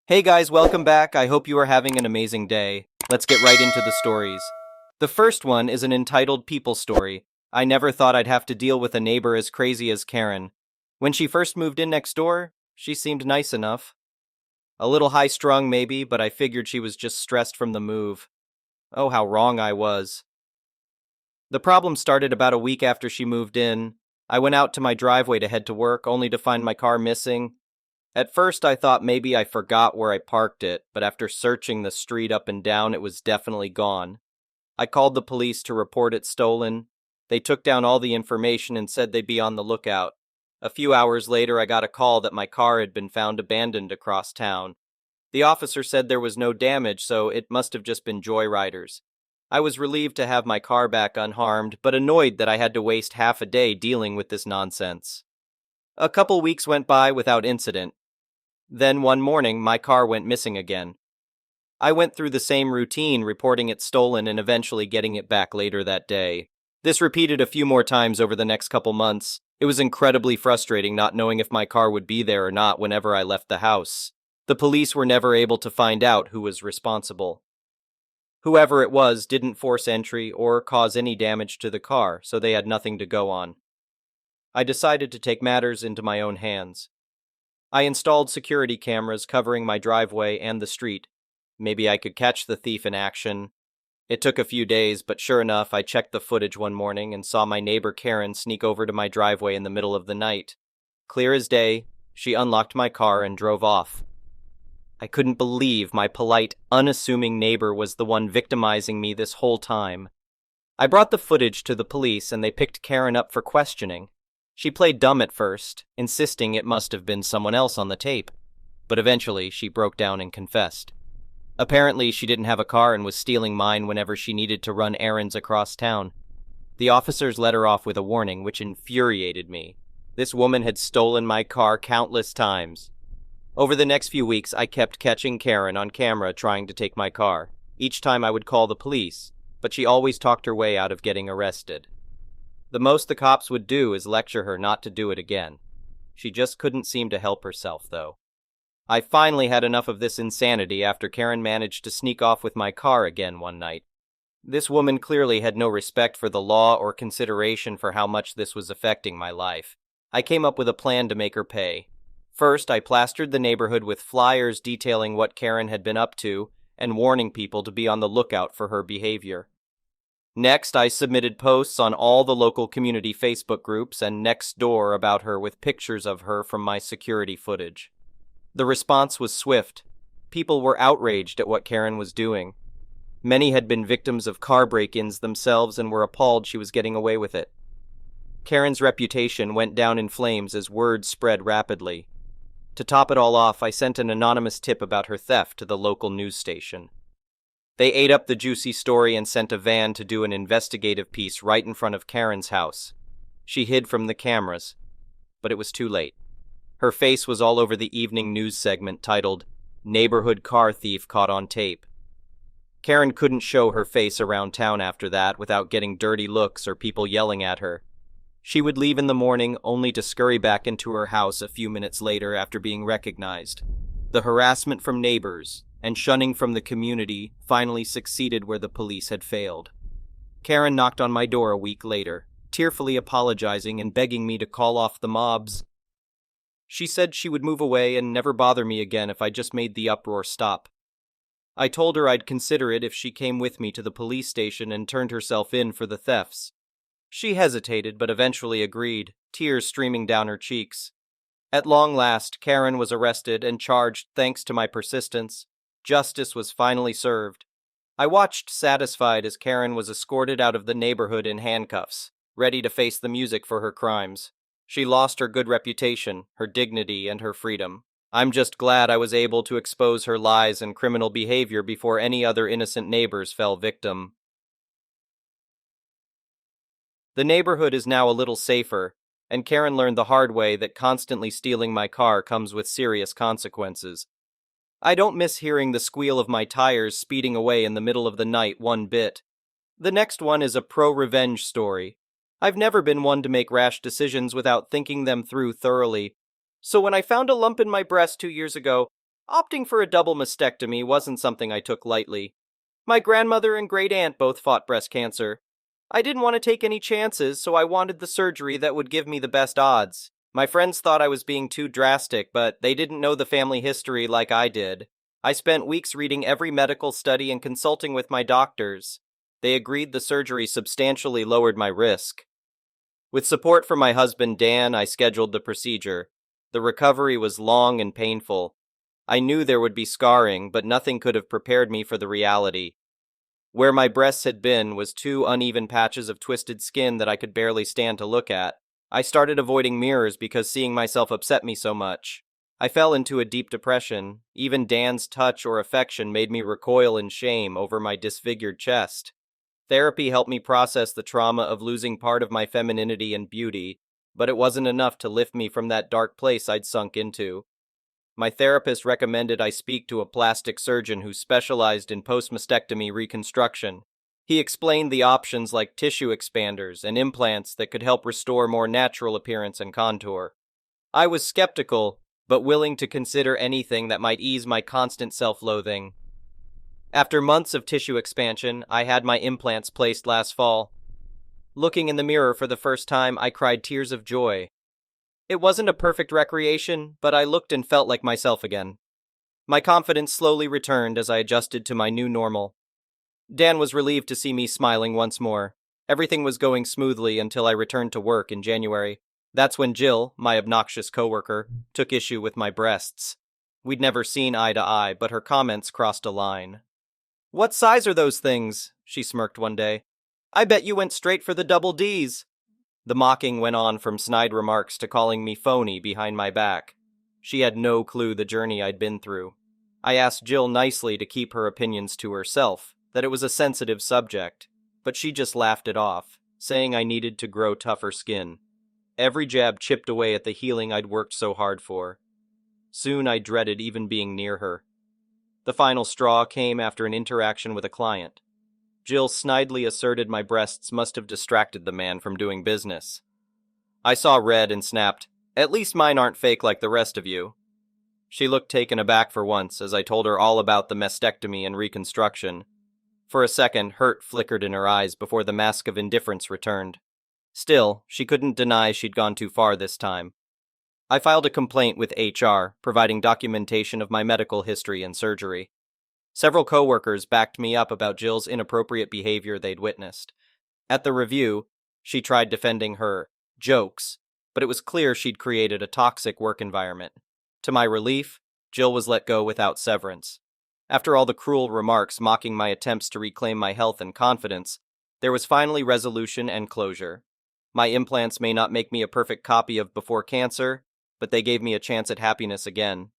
Hey guys, welcome back. I hope you are having an amazing day. Let's get right into the stories. The first one is an entitled people story. I never thought I'd have to deal with a neighbor as crazy as Karen. When she first moved in next door, she seemed nice enough. A little high-strung maybe, but I figured she was just stressed from the move. Oh, how wrong I was. The problem started about a week after she moved in. I went out to my driveway to head to work, only to find my car missing. At first, I thought maybe I forgot where I parked it, but after searching the street up and down, it was definitely gone. I called the police to report it stolen. They took down all the information and said they'd be on the lookout. A few hours later, I got a call that my car had been found abandoned across town. The officer said there was no damage, so it must have just been joyriders. I was relieved to have my car back unharmed, but annoyed that I had to waste half a day dealing with this nonsense. A couple weeks went by without incident. Then one morning, my car went missing again. I went through the same routine, reporting it stolen and eventually getting it back later that day. This repeated a few more times over the next couple months. It was incredibly frustrating not knowing if my car would be there or not whenever I left the house. The police were never able to find out who was responsible. Whoever it was didn't force entry or cause any damage to the car, so they had nothing to go on. I decided to take matters into my own hands. I installed security cameras covering my driveway and the street. Maybe I could catch the thief in action. It took a few days, but sure enough, I checked the footage one morning and saw my neighbor Karen sneak over to my driveway in the middle of the night. Clear as day, she unlocked my car and drove off. I couldn't believe my polite, unassuming neighbor was the one victimizing me this whole time. I brought the footage to the police and they picked Karen up for questioning. She played dumb at first, insisting it must have been someone else on the tape. But eventually, she broke down and confessed. Apparently, she didn't have a car and was stealing mine whenever she needed to run errands across town. The officers let her off with a warning, which infuriated me. This woman had stolen my car countless times. Over the next few weeks, I kept catching Karen on camera trying to take my car. Each time I would call the police, but she always talked her way out of getting arrested. The most the cops would do is lecture her not to do it again. She just couldn't seem to help herself, though. I finally had enough of this insanity after Karen managed to sneak off with my car again one night. This woman clearly had no respect for the law or consideration for how much this was affecting my life. I came up with a plan to make her pay. First, I plastered the neighborhood with flyers detailing what Karen had been up to and warning people to be on the lookout for her behavior. Next, I submitted posts on all the local community Facebook groups and next door about her with pictures of her from my security footage. The response was swift. People were outraged at what Karen was doing. Many had been victims of car break-ins themselves and were appalled she was getting away with it. Karen's reputation went down in flames as word spread rapidly. To top it all off, I sent an anonymous tip about her theft to the local news station. They ate up the juicy story and sent a van to do an investigative piece right in front of Karen's house. She hid from the cameras, but it was too late. Her face was all over the evening news segment titled, "Neighborhood Car Thief Caught on Tape." Karen couldn't show her face around town after that without getting dirty looks or people yelling at her. She would leave in the morning only to scurry back into her house a few minutes later after being recognized. The harassment from neighbors and shunning from the community finally succeeded where the police had failed. Karen knocked on my door a week later, tearfully apologizing and begging me to call off the mobs. She said she would move away and never bother me again if I just made the uproar stop. I told her I'd consider it if she came with me to the police station and turned herself in for the thefts. She hesitated, but eventually agreed, tears streaming down her cheeks. At long last, Karen was arrested and charged thanks to my persistence. Justice was finally served. I watched satisfied as Karen was escorted out of the neighborhood in handcuffs, ready to face the music for her crimes. She lost her good reputation, her dignity, and her freedom. I'm just glad I was able to expose her lies and criminal behavior before any other innocent neighbors fell victim. The neighborhood is now a little safer, and Karen learned the hard way that constantly stealing my car comes with serious consequences. I don't miss hearing the squeal of my tires speeding away in the middle of the night one bit. The next one is a pro-revenge story. I've never been one to make rash decisions without thinking them through thoroughly. So when I found a lump in my breast 2 years ago, Opting for a double mastectomy wasn't something I took lightly. My grandmother and great aunt both fought breast cancer. I didn't want to take any chances, so I wanted the surgery that would give me the best odds. My friends thought I was being too drastic, but they didn't know the family history like I did. I spent weeks reading every medical study and consulting with my doctors. They agreed the surgery substantially lowered my risk. With support from my husband Dan, I scheduled the procedure. The recovery was long and painful. I knew there would be scarring, but nothing could have prepared me for the reality. Where my breasts had been was two uneven patches of twisted skin that I could barely stand to look at. I started avoiding mirrors because seeing myself upset me so much. I fell into a deep depression. Even Dan's touch or affection made me recoil in shame over my disfigured chest. Therapy helped me process the trauma of losing part of my femininity and beauty, but it wasn't enough to lift me from that dark place I'd sunk into. My therapist recommended I speak to a plastic surgeon who specialized in post-mastectomy reconstruction. He explained the options like tissue expanders and implants that could help restore more natural appearance and contour. I was skeptical, but willing to consider anything that might ease my constant self-loathing. After months of tissue expansion, I had my implants placed last fall. Looking in the mirror for the first time, I cried tears of joy. It wasn't a perfect recreation, but I looked and felt like myself again. My confidence slowly returned as I adjusted to my new normal. Dan was relieved to see me smiling once more. Everything was going smoothly until I returned to work in January. That's when Jill, my obnoxious coworker, took issue with my breasts. We'd never seen eye to eye, but her comments crossed a line. "What size are those things?" she smirked one day. "I bet you went straight for the double Ds." The mocking went on from snide remarks to calling me phony behind my back. She had no clue the journey I'd been through. I asked Jill nicely to keep her opinions to herself, that it was a sensitive subject, but she just laughed it off, saying I needed to grow tougher skin. Every jab chipped away at the healing I'd worked so hard for. Soon I dreaded even being near her. The final straw came after an interaction with a client. Jill snidely asserted my breasts must have distracted the man from doing business. I saw red and snapped, "At least mine aren't fake like the rest of you." She looked taken aback for once as I told her all about the mastectomy and reconstruction. For a second, hurt flickered in her eyes before the mask of indifference returned. Still, she couldn't deny she'd gone too far this time. I filed a complaint with HR, providing documentation of my medical history and surgery. Several coworkers backed me up about Jill's inappropriate behavior they'd witnessed. At the review, she tried defending her jokes, but it was clear she'd created a toxic work environment. To my relief, Jill was let go without severance. After all the cruel remarks mocking my attempts to reclaim my health and confidence, there was finally resolution and closure. My implants may not make me a perfect copy of before cancer, but they gave me a chance at happiness again.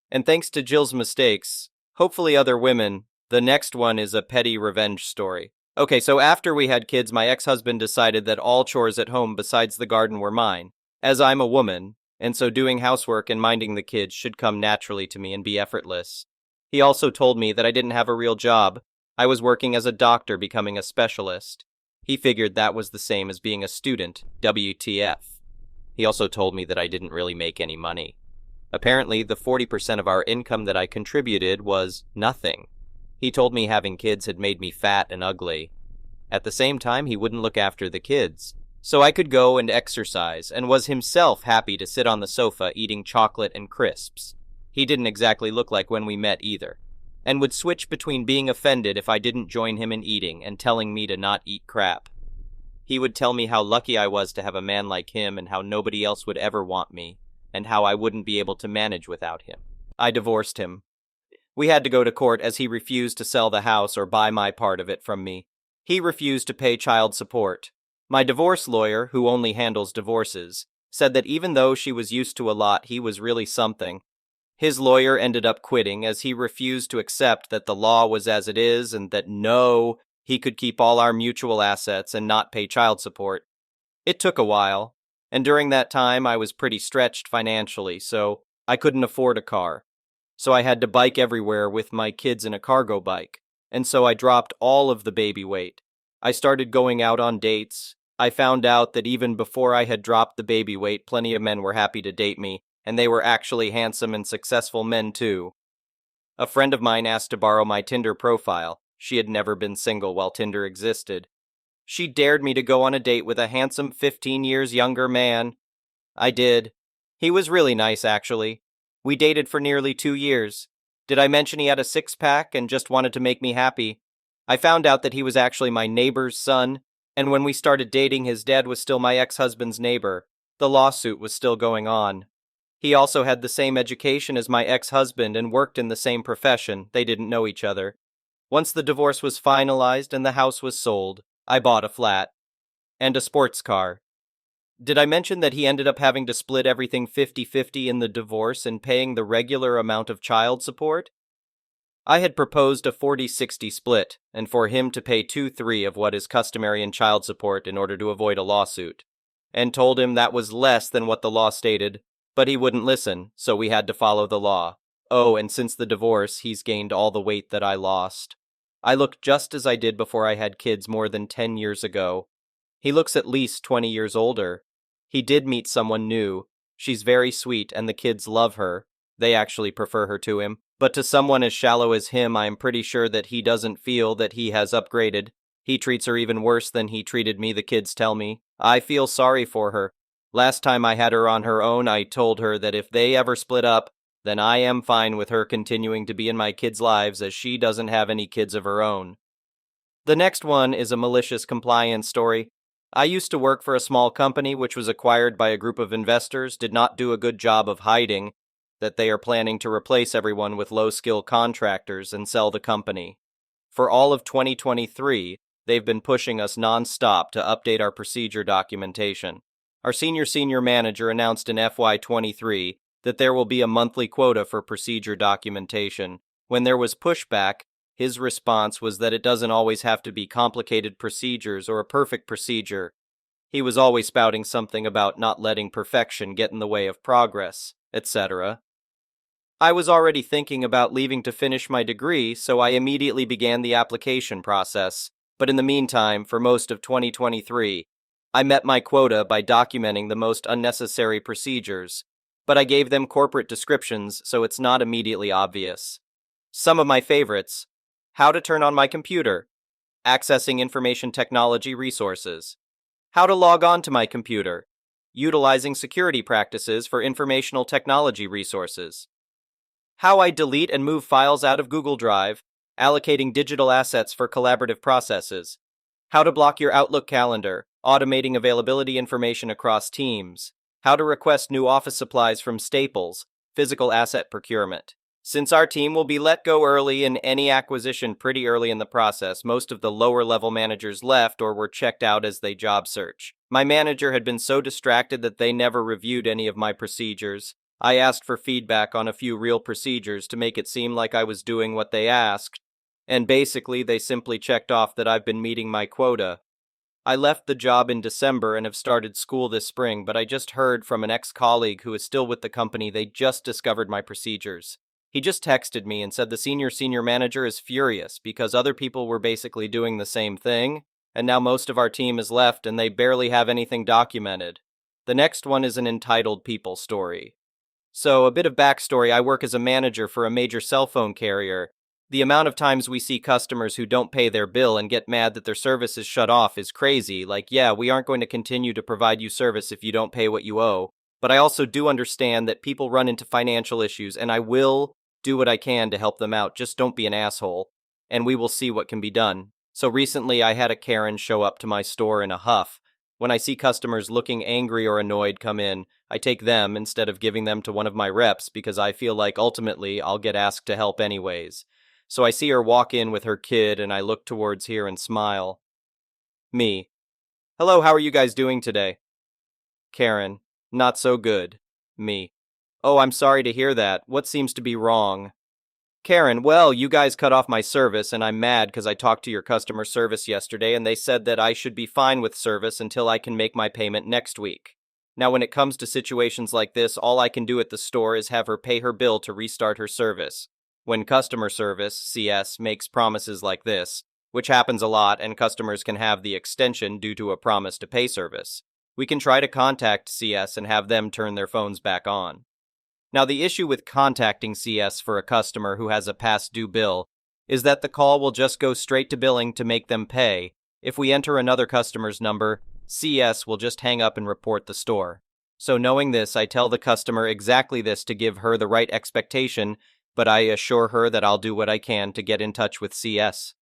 And thanks to Jill's mistakes, hopefully other women, the next one is a petty revenge story. Okay, so after we had kids, my ex-husband decided that all chores at home besides the garden were mine, as I'm a woman, and so doing housework and minding the kids should come naturally to me and be effortless. He also told me that I didn't have a real job. I was working as a doctor becoming a specialist. He figured that was the same as being a student, WTF. He also told me that I didn't really make any money. Apparently, the 40% of our income that I contributed was nothing. He told me having kids had made me fat and ugly. At the same time, he wouldn't look after the kids, so I could go and exercise, and was himself happy to sit on the sofa eating chocolate and crisps. He didn't exactly look like when we met either, and would switch between being offended if I didn't join him in eating and telling me to not eat crap. He would tell me how lucky I was to have a man like him and how nobody else would ever want me, and how I wouldn't be able to manage without him. I divorced him. We had to go to court as he refused to sell the house or buy my part of it from me. He refused to pay child support. My divorce lawyer, who only handles divorces, said that even though she was used to a lot, he was really something. His lawyer ended up quitting as he refused to accept that the law was as it is and that no, he could keep all our mutual assets and not pay child support. It took a while, and during that time I was pretty stretched financially, so I couldn't afford a car. So I had to bike everywhere with my kids in a cargo bike, and so I dropped all of the baby weight. I started going out on dates. I found out that even before I had dropped the baby weight, plenty of men were happy to date me, and they were actually handsome and successful men too. A friend of mine asked to borrow my Tinder profile. She had never been single while Tinder existed. She dared me to go on a date with a handsome 15 years younger man. I did. He was really nice, actually. We dated for nearly 2 years. Did I mention he had a six-pack and just wanted to make me happy? I found out that he was actually my neighbor's son, and when we started dating, his dad was still my ex-husband's neighbor. The lawsuit was still going on. He also had the same education as my ex-husband and worked in the same profession. They didn't know each other. Once the divorce was finalized and the house was sold, I bought a flat. And a sports car. Did I mention that he ended up having to split everything 50-50 in the divorce and paying the regular amount of child support? I had proposed a 40-60 split, and for him to pay 2/3 of what is customary in child support in order to avoid a lawsuit, and told him that was less than what the law stated, but he wouldn't listen, so we had to follow the law. Oh, and since the divorce, he's gained all the weight that I lost. I look just as I did before I had kids more than 10 years ago. He looks at least 20 years older. He did meet someone new. She's very sweet and the kids love her. They actually prefer her to him. But to someone as shallow as him, I'm pretty sure that he doesn't feel that he has upgraded. He treats her even worse than he treated me, the kids tell me. I feel sorry for her. Last time I had her on her own, I told her that if they ever split up, then I am fine with her continuing to be in my kids' lives as she doesn't have any kids of her own. The next one is a malicious compliance story. I used to work for a small company which was acquired by a group of investors, did not do a good job of hiding that they are planning to replace everyone with low-skill contractors and sell the company. For all of 2023, they've been pushing us non-stop to update our procedure documentation. Our senior manager announced in FY23 that there will be a monthly quota for procedure documentation. When there was pushback, his response was that it doesn't always have to be complicated procedures or a perfect procedure. He was always spouting something about not letting perfection get in the way of progress, etc. I was already thinking about leaving to finish my degree, so I immediately began the application process. But in the meantime, for most of 2023, I met my quota by documenting the most unnecessary procedures, but I gave them corporate descriptions so it's not immediately obvious. Some of my favorites: how to turn on my computer, accessing information technology resources, how to log on to my computer, utilizing security practices for informational technology resources, how I delete and move files out of Google Drive, allocating digital assets for collaborative processes, how to block your Outlook calendar, automating availability information across teams, how to request new office supplies from Staples, physical asset procurement. Since our team will be let go early in any acquisition pretty early in the process, most of the lower-level managers left or were checked out as they job search. My manager had been so distracted that they never reviewed any of my procedures. I asked for feedback on a few real procedures to make it seem like I was doing what they asked, and basically they simply checked off that I've been meeting my quota. I left the job in December and have started school this spring, but I just heard from an ex-colleague who is still with the company they just discovered my procedures. He just texted me and said the senior manager is furious because other people were basically doing the same thing, and now most of our team is left and they barely have anything documented. The next one is an entitled people story. So, a bit of backstory: I work as a manager for a major cell phone carrier. The amount of times we see customers who don't pay their bill and get mad that their service is shut off is crazy. Like, yeah, we aren't going to continue to provide you service if you don't pay what you owe. But I also do understand that people run into financial issues, and I will do what I can to help them out. Just don't be an asshole, and we will see what can be done. So recently I had a Karen show up to my store in a huff. When I see customers looking angry or annoyed come in, I take them instead of giving them to one of my reps because I feel like ultimately I'll get asked to help anyways. So I see her walk in with her kid and I look towards here and smile. Me: hello, how are you guys doing today? Karen: not so good. Me: oh, I'm sorry to hear that. What seems to be wrong? Karen: well, you guys cut off my service and I'm mad because I talked to your customer service yesterday and they said that I should be fine with service until I can make my payment next week. Now, when it comes to situations like this, all I can do at the store is have her pay her bill to restart her service. When customer service, CS, makes promises like this, which happens a lot and customers can have the extension due to a promise to pay service, we can try to contact CS and have them turn their phones back on. Now, the issue with contacting CS for a customer who has a past due bill is that the call will just go straight to billing to make them pay. If we enter another customer's number, CS will just hang up and report the store. So knowing this, I tell the customer exactly this to give her the right expectation, but I assure her that I'll do what I can to get in touch with CS.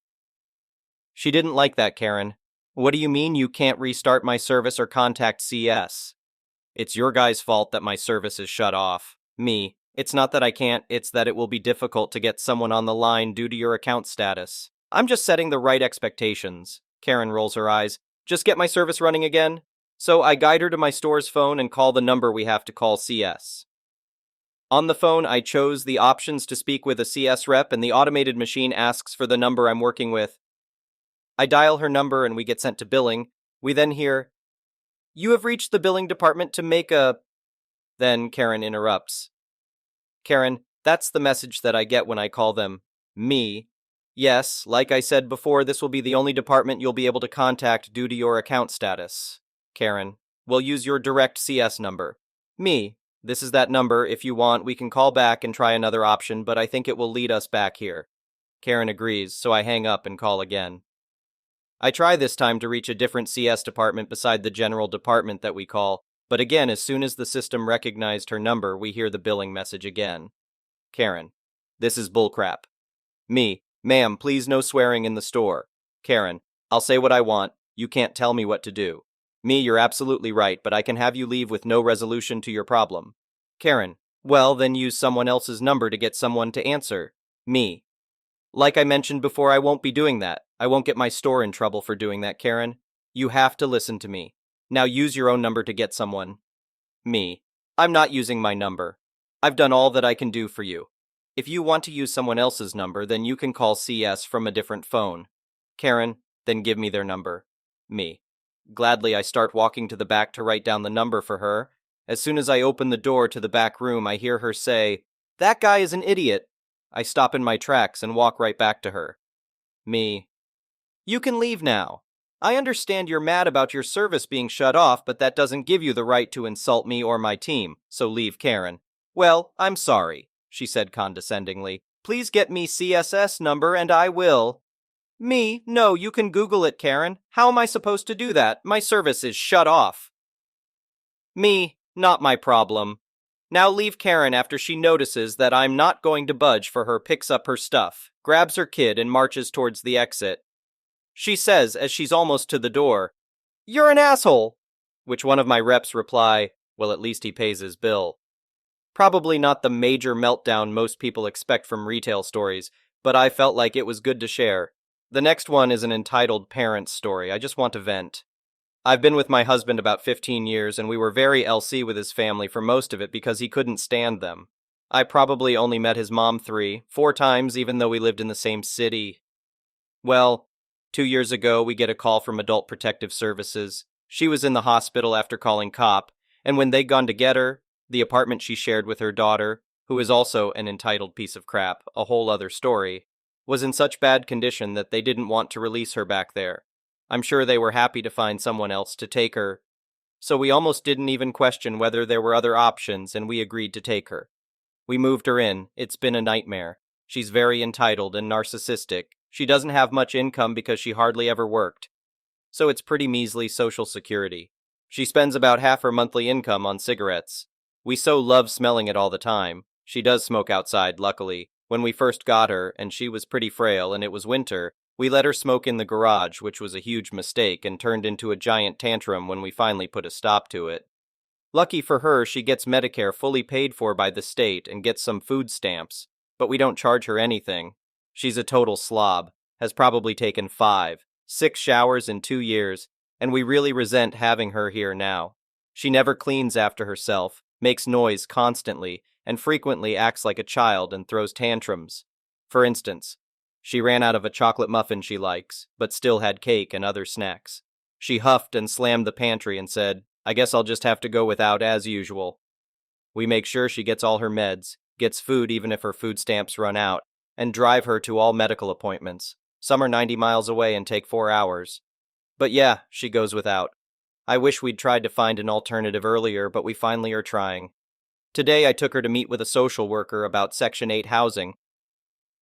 She didn't like that, Karen. What do you mean you can't restart my service or contact CS? It's your guy's fault that my service is shut off. Me. It's not that I can't, it's that it will be difficult to get someone on the line due to your account status. I'm just setting the right expectations. Karen rolls her eyes. Just get my service running again? So I guide her to my store's phone and call the number we have to call CS. On the phone, I chose the options to speak with a CS rep, and the automated machine asks for the number I'm working with. I dial her number and we get sent to billing. We then hear, "You have reached the billing department to make a..." Then Karen interrupts. Karen, that's the message that I get when I call them. Me. Yes, like I said before, this will be the only department you'll be able to contact due to your account status. Karen, we'll use your direct CS number. Me. This is that number. If you want, we can call back and try another option, but I think it will lead us back here. Karen agrees, so I hang up and call again. I try this time to reach a different CS department beside the general department that we call, but again, as soon as the system recognized her number, we hear the billing message again. Karen, this is bullcrap. Me, ma'am, please no swearing in the store. Karen, I'll say what I want. You can't tell me what to do. Me, you're absolutely right, but I can have you leave with no resolution to your problem. Karen, well, then use someone else's number to get someone to answer. Me. Like I mentioned before, I won't be doing that. I won't get my store in trouble for doing that, Karen. You have to listen to me. Now use your own number to get someone. Me. I'm not using my number. I've done all that I can do for you. If you want to use someone else's number, then you can call CS from a different phone. Karen, then give me their number. Me. Gladly, I start walking to the back to write down the number for her. As soon as I open the door to the back room, I hear her say, "That guy is an idiot." I stop in my tracks and walk right back to her. Me. You can leave now. I understand you're mad about your service being shut off, but that doesn't give you the right to insult me or my team, so leave, Karen. Well, I'm sorry, she said condescendingly. Please get me CSS number and I will. Me? No, you can Google it, Karen. How am I supposed to do that? My service is shut off. Me? Not my problem. Now leave Karen after she notices that I'm not going to budge for her, picks up her stuff, grabs her kid and marches towards the exit. She says, as she's almost to the door, "You're an asshole!" Which one of my reps reply, "Well, at least he pays his bill." Probably not the major meltdown most people expect from retail stories, but I felt like it was good to share. The next one is an entitled parent story. I just want to vent. I've been with my husband about 15 years, and we were very LC with his family for most of it because he couldn't stand them. I probably only met his mom 3-4 times, even though we lived in the same city. Well, 2 years ago, we get a call from Adult Protective Services. She was in the hospital after calling COP, and when they'd gone to get her, the apartment she shared with her daughter, who is also an entitled piece of crap, a whole other story, was in such bad condition that they didn't want to release her back there. I'm sure they were happy to find someone else to take her. So we almost didn't even question whether there were other options, and we agreed to take her. We moved her in. It's been a nightmare. She's very entitled and narcissistic. She doesn't have much income because she hardly ever worked. So it's pretty measly Social Security. She spends about half her monthly income on cigarettes. We so love smelling it all the time. She does smoke outside, luckily. When we first got her, and she was pretty frail and it was winter, we let her smoke in the garage, which was a huge mistake and turned into a giant tantrum when we finally put a stop to it. Lucky for her, she gets Medicare fully paid for by the state and gets some food stamps, but we don't charge her anything. She's a total slob, has probably taken 5-6 showers in 2 years, and we really resent having her here now. She never cleans after herself, makes noise constantly, and frequently acts like a child and throws tantrums. For instance, she ran out of a chocolate muffin she likes, but still had cake and other snacks. She huffed and slammed the pantry and said, "I guess I'll just have to go without as usual." We make sure she gets all her meds, gets food even if her food stamps run out, and drive her to all medical appointments. Some are 90 miles away and take 4 hours. But yeah, she goes without. I wish we'd tried to find an alternative earlier, but we finally are trying. Today I took her to meet with a social worker about Section 8 housing.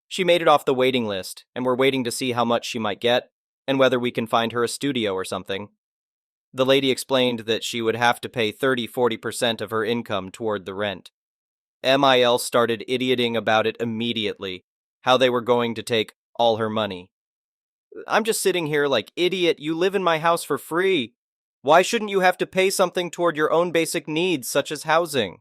She made it off the waiting list, and we're waiting to see how much she might get, and whether we can find her a studio or something. The lady explained that she would have to pay 30–40% of her income toward the rent. MIL started idioting about it immediately, how they were going to take all her money. I'm just sitting here like, idiot, you live in my house for free. Why shouldn't you have to pay something toward your own basic needs, such as housing?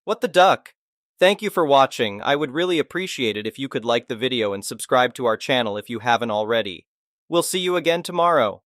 What the duck? Thank you for watching. I would really appreciate it if you could like the video and subscribe to our channel if you haven't already. We'll see you again tomorrow.